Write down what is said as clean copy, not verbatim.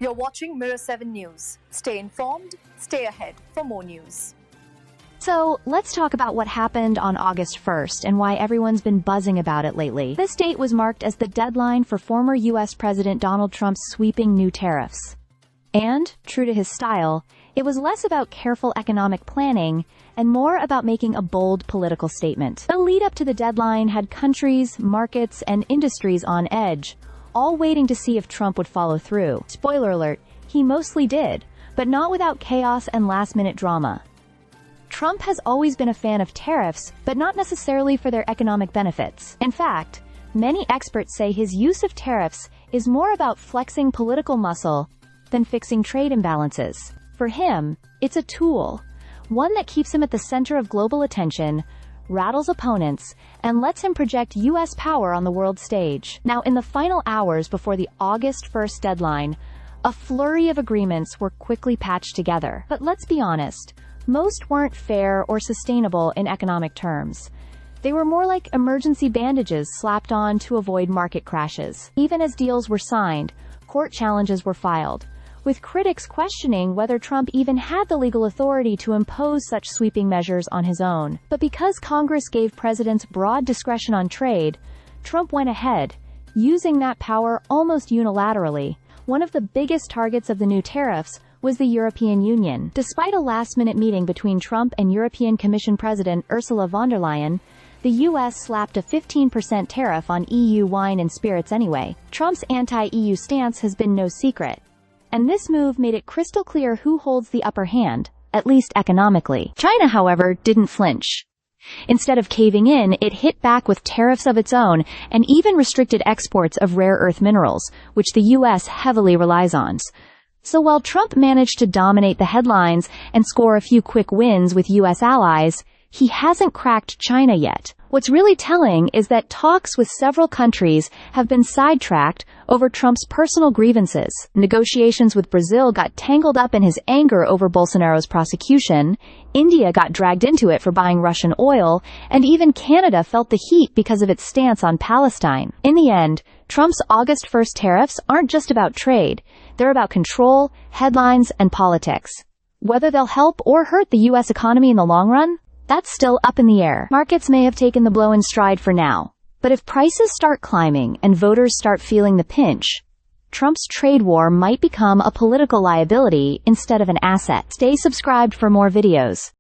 You're watching Mirror 7 News. Stay informed, stay ahead for more news. So, let's talk about what happened on August 1st and why everyone's been buzzing about it lately. This date was marked as the deadline for former U.S. President Donald Trump's sweeping new tariffs. And, true to his style, it was less about careful economic planning and more about making a bold political statement. The lead up to the deadline had countries, markets, and industries on edge, all waiting to see if Trump would follow through. Spoiler alert, he mostly did, but not without chaos and last-minute drama. Trump has always been a fan of tariffs, but not necessarily for their economic benefits. In fact, many experts say his use of tariffs is more about flexing political muscle than fixing trade imbalances. For him, it's a tool, one that keeps him at the center of global attention, rattles opponents, and lets him project U.S. power on the world stage. Now, in the final hours before the August 1st deadline, a flurry of agreements were quickly patched together. But let's be honest, most weren't fair or sustainable in economic terms. They were more like emergency bandages slapped on to avoid market crashes. Even as deals were signed, court challenges were filed, with critics questioning whether Trump even had the legal authority to impose such sweeping measures on his own. But because Congress gave presidents broad discretion on trade, Trump went ahead, using that power almost unilaterally. One of the biggest targets of the new tariffs was the European Union. Despite a last-minute meeting between Trump and European Commission President Ursula von der Leyen, the U.S. slapped a 15% tariff on EU wine and spirits anyway. Trump's anti-EU stance has been no secret, and this move made it crystal clear who holds the upper hand, at least economically. China, however, didn't flinch. Instead of caving in, it hit back with tariffs of its own and even restricted exports of rare earth minerals, which the U.S. heavily relies on. So while Trump managed to dominate the headlines and score a few quick wins with U.S. allies, he hasn't cracked China yet. What's really telling is that talks with several countries have been sidetracked over Trump's personal grievances. Negotiations with Brazil got tangled up in his anger over Bolsonaro's prosecution, India got dragged into it for buying Russian oil, and even Canada felt the heat because of its stance on Palestine. In the end, Trump's August 1st tariffs aren't just about trade. They're about control, headlines, and politics. Whether they'll help or hurt the U.S. economy in the long run? That's still up in the air. Markets may have taken the blow in stride for now, but if prices start climbing and voters start feeling the pinch, Trump's trade war might become a political liability instead of an asset. Stay subscribed for more videos.